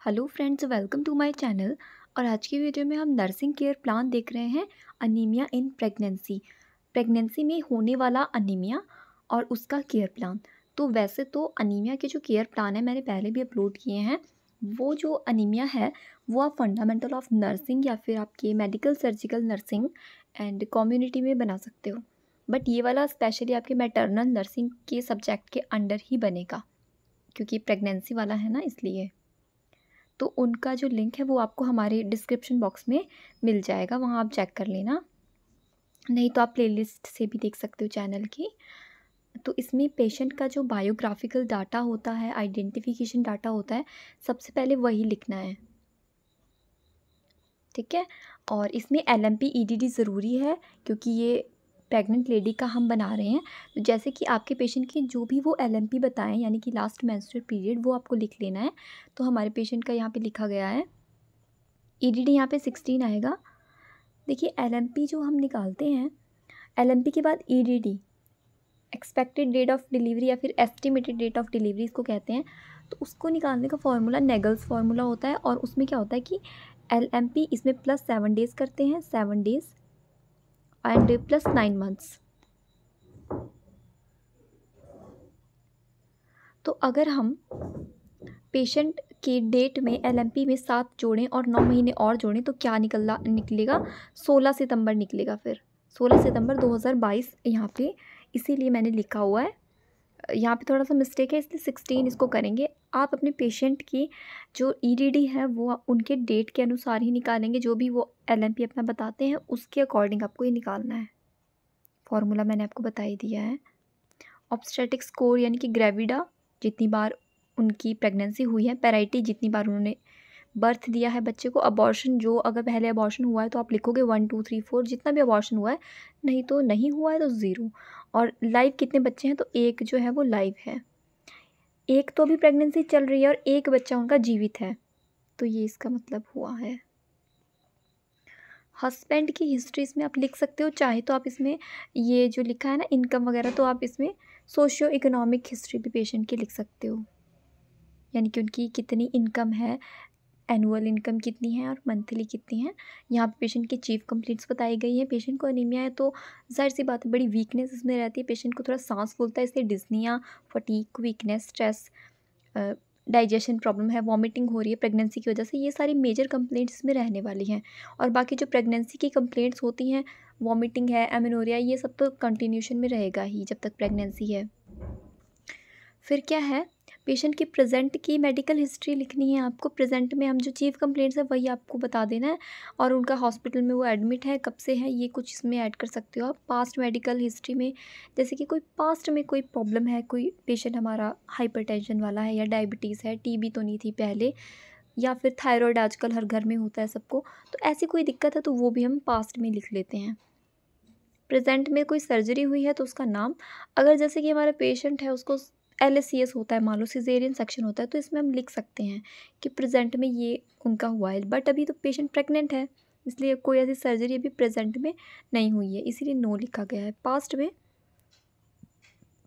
Hello friends, welcome to my channel. और आज की वीडियो में हम नर्सिंग केयर प्लान देख रहे हैं। अनीमिया इन प्रेगनेंसी में होने वाला अनीमिया और उसका केयर प्लान। तो वैसे तो अनीमिया के जो केयर प्लान है मैंने पहले भी अपलोड किए हैं। वो जो अनीमिया है वो आप फंडामेंटल ऑफ नर्सिंग या फिर आपके medical surgical nursing and community में बना सकते हो। बट ये वाला स्पेशली आपके मैटरनल नर्सिंग के सब्जेक्ट के अंडर ही बनेगा, क्योंकि प्रेगनेंसी वाला है ना, इसलिए। तो उनका जो लिंक है वो आपको हमारे डिस्क्रिप्शन बॉक्स में मिल जाएगा, वहाँ आप चेक कर लेना। नहीं तो आप प्लेलिस्ट से भी देख सकते हो चैनल की। तो इसमें पेशेंट का जो बायोग्राफिकल डाटा होता है, आइडेंटिफिकेशन डाटा होता है, सबसे पहले वही लिखना है, ठीक है। और इसमें एलएमपी ईडीडी ज़रूरी है, क्योंकि ये प्रेग्नेंट लेडी का हम बना रहे हैं। तो जैसे कि आपके पेशेंट की जो भी वो एलएमपी बताएं, यानी कि लास्ट मेंस्ट्रुअल पीरियड, वो आपको लिख लेना है। तो हमारे पेशेंट का यहाँ पे लिखा गया है, ईडीडी यहाँ पे 16 आएगा। देखिए, एलएमपी जो हम निकालते हैं, एलएमपी के बाद EDD, expected date of delivery या फिर एस्टिमेटेड डेट ऑफ डिलीवरी इसको कहते हैं। तो उसको निकालने का फॉर्मूला नेगल्स फार्मूला होता है, और उसमें क्या होता है कि एलएमपी इसमें +7 डेज़ करते हैं, 7 डेज़ एंड +9 मंथ्स। तो अगर हम पेशेंट के डेट में एलएमपी में 7 जोड़ें और 9 महीने और जोड़ें तो क्या निकलेगा? 16 सितंबर निकलेगा। फिर 16 सितंबर 2022 यहाँ पे, इसीलिए मैंने लिखा हुआ है। यहाँ पे थोड़ा सा मिस्टेक है, इसलिए 16 इसको करेंगे। आप अपने पेशेंट की जो ईडीडी है वो उनके डेट के अनुसार ही निकालेंगे, जो भी वो एलएमपी अपना बताते हैं उसके अकॉर्डिंग आपको ये निकालना है। फॉर्मूला मैंने आपको बता ही दिया है। ऑब्स्टेट्रिक स्कोर यानी कि ग्रेविडा, जितनी बार उनकी प्रेगनेंसी हुई है, पैराइटी जितनी बार उन्होंने बर्थ दिया है बच्चे को, अबॉर्शन जो अगर पहले अबॉर्शन हुआ है तो आप लिखोगे 1 2 3 4, जितना भी अबॉर्शन हुआ है, नहीं तो नहीं हुआ है तो 0। और लाइव कितने बच्चे हैं, तो एक जो है वो लाइव है, एक तो अभी प्रेगनेंसी चल रही है और एक बच्चा उनका जीवित है। तो ये इसका मतलब हुआ है। हस्बैंड की हिस्ट्री इसमें आप लिख सकते हो, चाहे तो आप इसमें ये जो लिखा है ना इनकम वगैरह, तो आप इसमें सोशियो इकोनॉमिक हिस्ट्री भी पेशेंट की लिख सकते हो, यानी कि उनकी कितनी इनकम है, एनुअल इनकम कितनी है और मंथली कितनी है। यहाँ पे पेशेंट की चीफ कंप्लेंट्स बताई गई हैं। पेशेंट को एनीमिया है तो जाहिर सी बात है, बड़ी वीकनेस इसमें रहती है, पेशेंट को थोड़ा सांस फूलता है, इसलिए dyspnoea, fatigue, weakness, stress, digestion problem है, वॉमिटिंग हो रही है प्रेगनेंसी की वजह से। ये सारी मेजर कंप्लेंट्स इसमें रहने वाली हैं। और बाकी जो प्रेगनेंसी की कंप्लेंट्स होती हैं, वॉमिटिंग है, एमेनोरिया, ये सब तो कंटिन्यूशन में रहेगा ही जब तक प्रेगनेंसी है। फिर क्या है, पेशेंट की प्रेजेंट की मेडिकल हिस्ट्री लिखनी है आपको। प्रेजेंट में हम जो चीफ कंप्लेंट्स है वही आपको बता देना है, और उनका हॉस्पिटल में वो एडमिट है, कब से है, ये कुछ इसमें ऐड कर सकते हो आप। पास्ट मेडिकल हिस्ट्री में जैसे कि कोई पास्ट में कोई प्रॉब्लम है, कोई पेशेंट हमारा हाइपरटेंशन वाला है या डायबिटीज़ है, टीबी तो नहीं थी पहले, या फिर थायराइड आजकल हर घर में होता है सबको, तो ऐसी कोई दिक्कत है तो वो भी हम पास्ट में लिख लेते हैं। प्रेजेंट में कोई सर्जरी हुई है तो उसका नाम, अगर जैसे कि हमारा पेशेंट है उसको LSCS होता है, मान लो सिजेरियन सेक्शन होता है, तो इसमें हम लिख सकते हैं कि प्रेजेंट में ये उनका हुआ है, बट अभी तो पेशेंट प्रेग्नेंट है, इसलिए कोई ऐसी सर्जरी अभी प्रेजेंट में नहीं हुई है, इसीलिए नो लिखा गया है। पास्ट में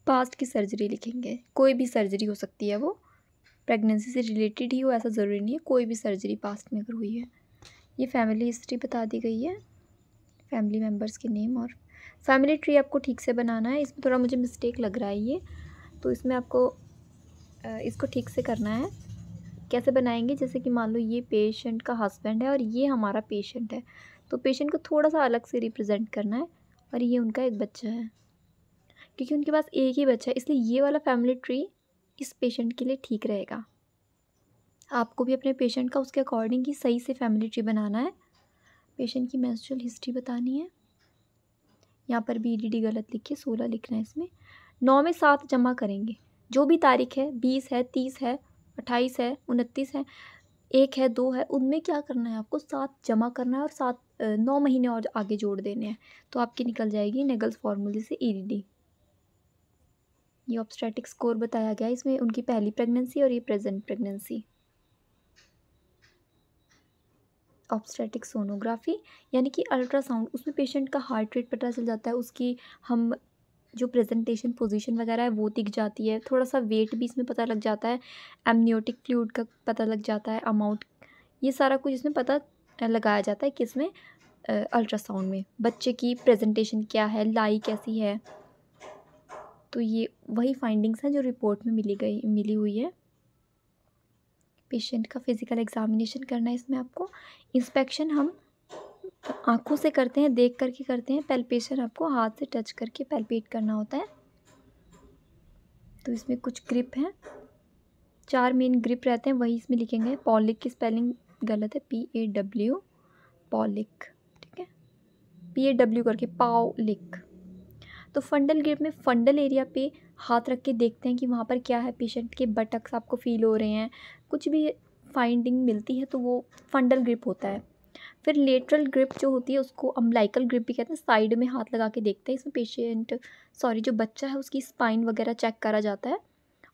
पास्ट की सर्जरी लिखेंगे, कोई भी सर्जरी हो सकती है, वो प्रेगनेंसी से रिलेटेड ही हो ऐसा ज़रूरी नहीं है, कोई भी सर्जरी पास्ट में अगर हुई है। ये फैमिली हिस्ट्री बता दी गई है, फैमिली मेम्बर्स के नेम, और फैमिली ट्री आपको ठीक से बनाना है। इसमें थोड़ा मुझे मिस्टेक लग रहा है ये, तो इसमें आपको इसको ठीक से करना है। कैसे बनाएंगे, जैसे कि मान लो ये पेशेंट का हस्बैंड है और ये हमारा पेशेंट है, तो पेशेंट को थोड़ा सा अलग से रिप्रेजेंट करना है, और ये उनका एक बच्चा है, क्योंकि उनके पास एक ही बच्चा है, इसलिए ये वाला फैमिली ट्री इस पेशेंट के लिए ठीक रहेगा। आपको भी अपने पेशेंट का उसके अकॉर्डिंग ही सही से फैमिली ट्री बनाना है। पेशेंट की मेंस्ट्रुअल हिस्ट्री बतानी है, यहाँ पर भी EDD गलत लिखिए, 16 लिखना है इसमें। 9 में 7 जमा करेंगे, जो भी तारीख है, 20 है, 30 है, 28 है, 29 है, 1 है, 2 है, उनमें क्या करना है आपको, 7 जमा करना है और 9 महीने और आगे जोड़ देने हैं, तो आपकी निकल जाएगी नेगल्स फार्मूले से EDD। ये ऑब्स्टेट्रिक स्कोर बताया गया है इसमें, उनकी पहली प्रेगनेंसी और ये प्रेजेंट प्रेगनेंसी। ऑब्स्टेट्रिक सोनोग्राफी यानी कि अल्ट्रासाउंड, उसमें पेशेंट का हार्ट रेट पता चल जाता है, उसकी हम जो प्रेजेंटेशन पोजीशन वगैरह है वो दिख जाती है, थोड़ा सा वेट भी इसमें पता लग जाता है, एमनियोटिक फ्लूइड का पता लग जाता है, अमाउंट, ये सारा कुछ इसमें पता लगाया जाता है किसमें, अल्ट्रासाउंड में। बच्चे की प्रेजेंटेशन क्या है, लाई कैसी है, तो ये वही फाइंडिंग्स हैं जो रिपोर्ट में मिली हुई है। पेशेंट का फिज़िकल एग्जामिनेशन करना है इसमें आपको। इंस्पेक्शन हम आँखों से करते हैं, देख करके करते हैं। पैल्पेशन आपको हाथ से टच करके पैल्पेट करना होता है। तो इसमें कुछ ग्रिप हैं, 4 मेन ग्रिप रहते हैं, वही इसमें लिखेंगे। पॉलिक की स्पेलिंग गलत है, PAW, पॉलिक, ठीक है, PAW करके पाओलिक। तो फंडल ग्रिप में फंडल एरिया पे हाथ रख के देखते हैं कि वहाँ पर क्या है, पेशेंट के बटक्स आपको फील हो रहे हैं, कुछ भी फाइंडिंग मिलती है तो वो फंडल ग्रिप होता है। फिर लेटरल ग्रिप जो होती है उसको अम्बिलाइकल ग्रिप भी कहते हैं, साइड में हाथ लगा के देखते हैं। इसमें जो बच्चा है उसकी स्पाइन वगैरह चेक करा जाता है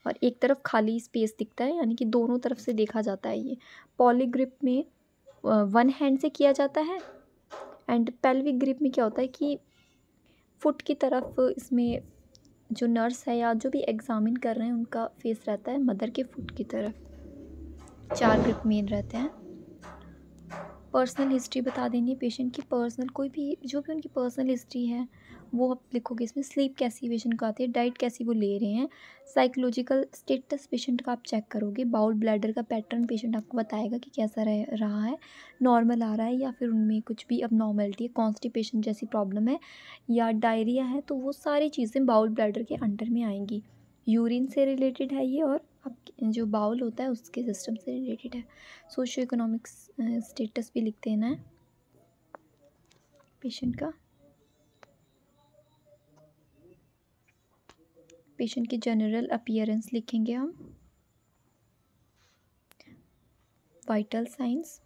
और एक तरफ खाली स्पेस दिखता है, यानी कि दोनों तरफ से देखा जाता है ये। पॉली ग्रिप में वन हैंड से किया जाता है। एंड पेल्विक ग्रिप में क्या होता है कि फुट की तरफ इसमें जो नर्स है या जो भी एग्जामिन कर रहे हैं उनका फेस रहता है मदर के फुट की तरफ। 4 ग्रिप मेन रहते हैं। पर्सनल हिस्ट्री बता देनी है पेशेंट की, पर्सनल कोई भी जो भी उनकी पर्सनल हिस्ट्री है वो आप लिखोगे इसमें। स्लीप कैसी पेशेंट को आती है, डाइट कैसी वो ले रहे हैं, साइकोलॉजिकल स्टेटस पेशेंट का आप चेक करोगे। बाउल ब्लैडर का पैटर्न पेशेंट आपको बताएगा कि कैसा रहा है, नॉर्मल आ रहा है या फिर उनमें कुछ भी अब नॉर्मलिटी है, कॉन्स्टिपेशन जैसी प्रॉब्लम है या डायरिया है, तो वो सारी चीज़ें बाउल ब्लैडर के अंडर में आएंगी। यूरिन से रिलेटेड है ये और आपके जो बाउल होता है उसके सिस्टम से रिलेटेड है। सोशियो इकोनॉमिक्स स्टेटस भी लिख देना है पेशेंट का। पेशेंट की जनरल अपीयरेंस लिखेंगे हम। Vital signs.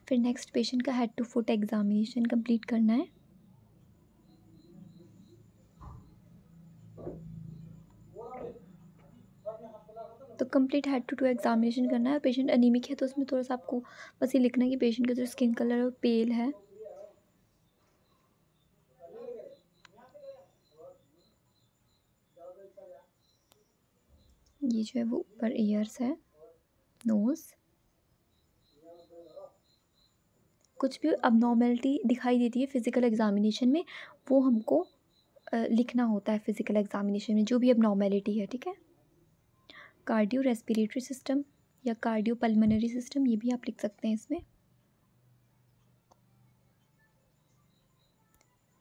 फिर नेक्स्ट पेशेंट का head to foot examination complete करना है। तो complete head to toe examination करना है। पेशेंट अनीमिक है तो उसमें थोड़ा सा आपको बस ये लिखना है कि पेशेंट का जो स्किन कलर है वो पेल है। ये जो है वो ऊपर ईयर्स है, नोज़, कुछ भी अबनॉर्मेलिटी दिखाई देती है फिज़िकल एग्जामिनेशन में वो हमको लिखना होता है फिज़िकल एग्जामिनेशन में, जो भी अबनॉर्मेलिटी है, ठीक है। कार्डियो रेस्पिरेटरी सिस्टम या कार्डियो पल्मोनरी सिस्टम ये भी आप लिख सकते हैं इसमें।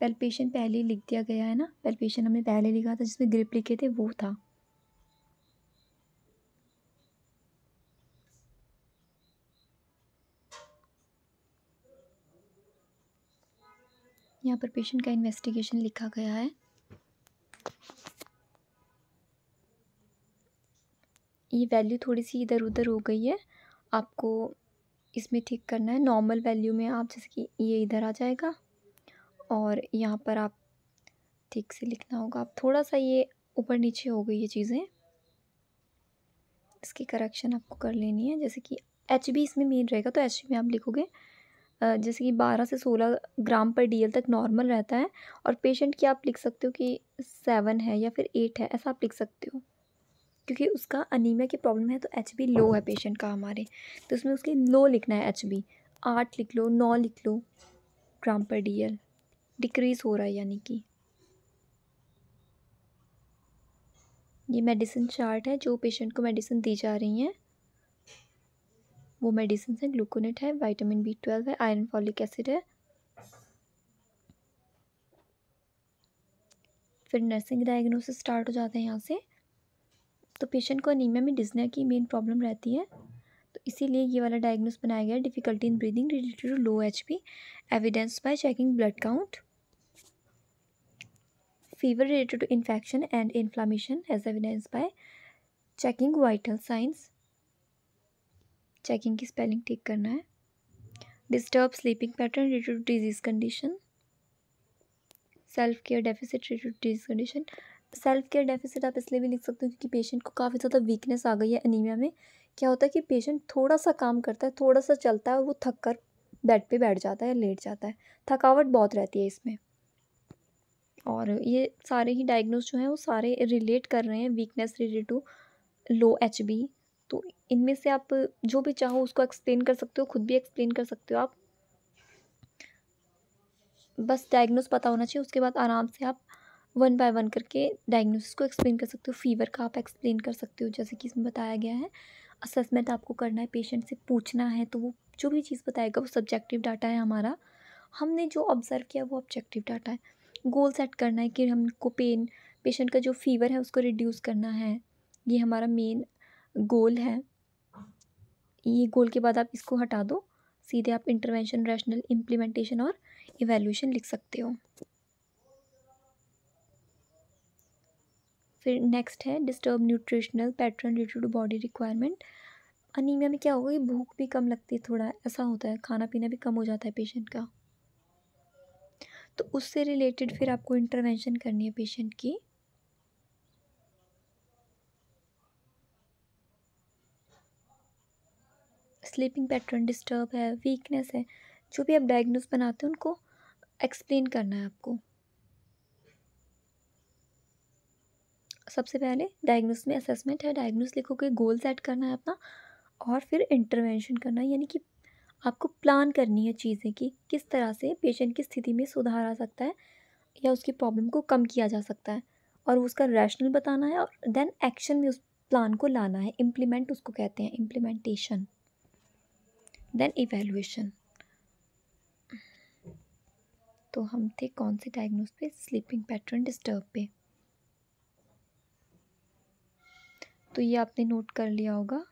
पैल्पेशन पहले ही लिख दिया गया है ना, पैल्पेशन हमने पहले लिखा था, जिसमें ग्रिप लिखे थे वो था। यहाँ पर पेशेंट का इन्वेस्टिगेशन लिखा गया है। ये वैल्यू थोड़ी सी इधर उधर हो गई है, आपको इसमें ठीक करना है। नॉर्मल वैल्यू में आप जैसे कि ये इधर आ जाएगा और यहाँ पर आप ठीक से लिखना होगा। आप थोड़ा सा ये ऊपर नीचे हो गई ये चीज़ें, इसकी करेक्शन आपको कर लेनी है। जैसे कि HB इसमें मेन रहेगा तो HB में आप लिखोगे जैसे कि 12 से 16 ग्राम पर DL तक नॉर्मल रहता है और पेशेंट की आप लिख सकते हो कि 7 है या फिर 8 है, ऐसा आप लिख सकते हो, क्योंकि उसका अनीमिया की प्रॉब्लम है तो HB लो है पेशेंट का हमारे, तो उसमें उसकी लो लिखना है। HB 8 लिख लो, 9 लिख लो ग्राम पर DL, डिक्रीज़ हो रहा है यानी कि। ये मेडिसिन चार्ट है, जो पेशेंट को मेडिसिन दी जा रही हैं वो मेडिसिन है। ग्लूकोनेट है, विटामिन B12 है, आयरन फॉलिक एसिड है। फिर नर्सिंग डायग्नोसिस स्टार्ट हो जाता है यहाँ से। तो पेशेंट को अनीमिया में डिस्निया की मेन प्रॉब्लम रहती है, तो इसीलिए ये वाला डायग्नोस बनाया गया है। Difficulty in breathing related to low HB, evidence by checking blood count, fever related to infection and inflammation as evidence by checking vital signs. Checking की स्पेलिंग ठीक करना है। Disturb sleeping pattern related to disease condition, self care deficit related to disease condition. Self care deficit आप इसलिए भी लिख सकते हो क्योंकि पेशेंट को काफ़ी ज़्यादा वीकनेस आ गई है अनीमिया में। क्या होता है कि पेशेंट थोड़ा सा काम करता है, थोड़ा सा चलता है और वो थक कर बेड पे बैठ जाता है या लेट जाता है। थकावट बहुत रहती है इसमें। और ये सारे ही डायग्नोज जो हैं वो सारे रिलेट कर रहे हैं weakness related to low HB. तो इनमें से आप जो भी चाहो उसको एक्सप्लेन कर सकते हो, खुद भी एक्सप्लेन कर सकते हो आप। बस डायग्नोस पता होना चाहिए, उसके बाद आराम से आप वन बाय वन करके डायग्नोसिस को एक्सप्लेन कर सकते हो। फीवर का आप एक्सप्लेन कर सकते हो जैसे कि इसमें बताया गया है। असेसमेंट आपको करना है, पेशेंट से पूछना है, तो वो जो भी चीज़ बताएगा वो सब्जेक्टिव डाटा है हमारा। हमने जो ऑब्ज़र्व किया वो ऑब्जेक्टिव डाटा है। गोल सेट करना है कि हमको पेशेंट का जो फ़ीवर है उसको रिड्यूस करना है, ये हमारा मेन गोल है। ये गोल के बाद आप इसको हटा दो, सीधे आप इंटरवेंशन, रैशनल इम्प्लीमेंटेशन और इवैल्यूएशन लिख सकते हो। फिर नेक्स्ट है disturb nutritional pattern related to body requirement. Anaemia में क्या होगा कि भूख भी कम लगती है, थोड़ा ऐसा होता है, खाना पीना भी कम हो जाता है पेशेंट का। तो उससे रिलेटेड फिर आपको इंटरवेंशन करनी है पेशेंट की। स्लीपिंग पैटर्न डिस्टर्ब है, वीकनेस है, जो भी आप डायग्नोस बनाते हो उनको एक्सप्लेन करना है आपको। सबसे पहले डायग्नोस में असेसमेंट है, डायग्नोस लिखोगे, गोल सेट करना है अपना, और फिर इंटरवेंशन करना है, यानी कि आपको प्लान करनी है चीज़ें कि किस तरह से पेशेंट की स्थिति में सुधार आ सकता है या उसकी प्रॉब्लम को कम किया जा सकता है, और उसका रैशनल बताना है, और देन एक्शन में उस प्लान को लाना है। इम्प्लीमेंट उसको कहते हैं, इम्प्लीमेंटेशन, देन इवैल्यूएशन। तो हम थे कौन से डायग्नोस पे? स्लीपिंग पैटर्न डिस्टर्ब पे। तो ये आपने नोट कर लिया होगा।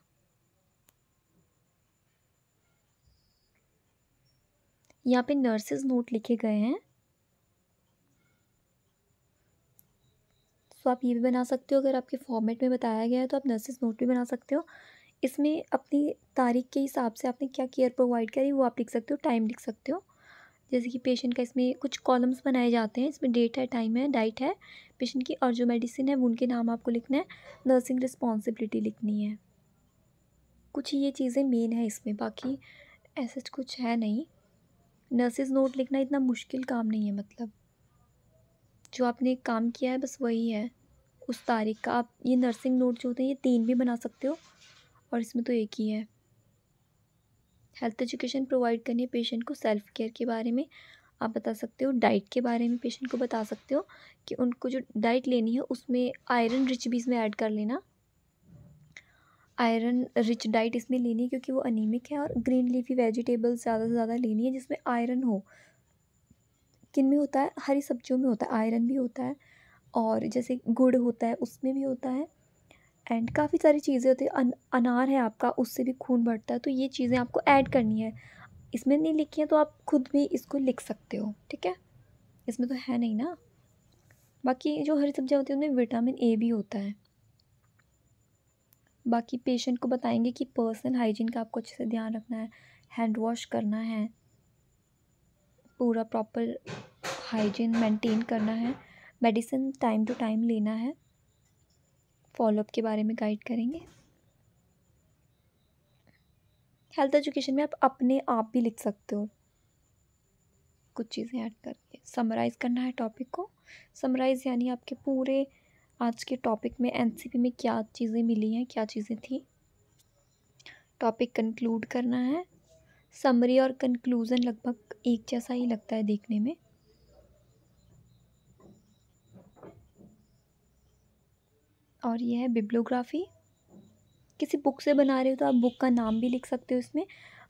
यहाँ पे नर्सेज नोट लिखे गए हैं, तो आप ये भी बना सकते हो। अगर आपके फॉर्मेट में बताया गया है तो आप नर्सेज नोट भी बना सकते हो। इसमें अपनी तारीख के हिसाब से आपने क्या केयर प्रोवाइड करी वो आप लिख सकते हो, टाइम लिख सकते हो। जैसे कि पेशेंट का इसमें कुछ कॉलम्स बनाए जाते हैं, इसमें डेट है, टाइम है, डाइट है पेशेंट की, और जो मेडिसिन है वो उनके नाम आपको लिखना है, नर्सिंग रिस्पॉन्सिबिलिटी लिखनी है। कुछ ये चीज़ें मेन है इसमें, बाकी ऐसा कुछ है नहीं। नर्सेज नोट लिखना इतना मुश्किल काम नहीं है, मतलब जो आपने काम किया है बस वही है उस तारीख का। आप ये नर्सिंग नोट जो होते हैं ये 3 भी बना सकते हो, और इसमें तो एक ही है। हेल्थ एजुकेशन प्रोवाइड करनी है पेशेंट को, सेल्फ केयर के बारे में आप बता सकते हो, डाइट के बारे में पेशेंट को बता सकते हो कि उनको जो डाइट लेनी है उसमें आयरन रिच भी इसमें ऐड कर लेना। आयरन रिच डाइट इसमें लेनी है क्योंकि वो अनीमिक है, और ग्रीन लीफी वेजिटेबल्स ज़्यादा से ज़्यादा लेनी है जिसमें आयरन हो। किन में होता है? हरी सब्जियों में होता है, आयरन भी होता है, और जैसे गुड़ होता है उसमें भी होता है, एंड काफ़ी सारी चीज़ें होती है। अनार है आपका, उससे भी खून बढ़ता है। तो ये चीज़ें आपको ऐड करनी है, इसमें नहीं लिखी है तो आप खुद भी इसको लिख सकते हो, ठीक है? इसमें तो है नहीं ना। बाकी जो हरी सब्जियाँ होती हैं उनमें विटामिन ए भी होता है। बाकी पेशेंट को बताएंगे कि पर्सनल हाइजीन का आपको अच्छे से ध्यान रखना है, हैंड वॉश करना है, पूरा प्रॉपर हाइजीन मेंटेन करना है, मेडिसिन टाइम टू टाइम लेना है, फॉलोअप के बारे में गाइड करेंगे। हेल्थ एजुकेशन में आप अपने आप भी लिख सकते हो, कुछ चीज़ें ऐड करके समराइज़ करना है टॉपिक को। समराइज़ यानी आपके पूरे आज के टॉपिक में एनसीपी में क्या चीज़ें मिली हैं, क्या चीज़ें थी। टॉपिक कंक्लूड करना है। समरी और कंक्लूज़न लगभग एक जैसा ही लगता है देखने में। और ये है बिब्लियोग्राफी। किसी बुक से बना रहे हो तो आप बुक का नाम भी लिख सकते हो इसमें।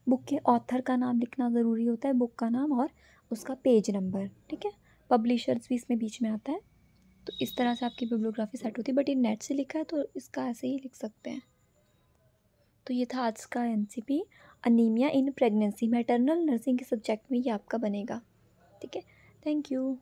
बुक के ऑथर का नाम लिखना ज़रूरी होता है, बुक का नाम और उसका पेज नंबर, ठीक है? पब्लिशर्स भी इसमें बीच में आता है। तो इस तरह से आपकी बिब्लियोग्राफी सेट होती है, बट ये नेट से लिखा है तो इसका ऐसे ही लिख सकते हैं। तो ये था आज का NCP, anaemia in pregnancy, maternal nursing के सब्जेक्ट में ये आपका बनेगा, ठीक है? Thank you.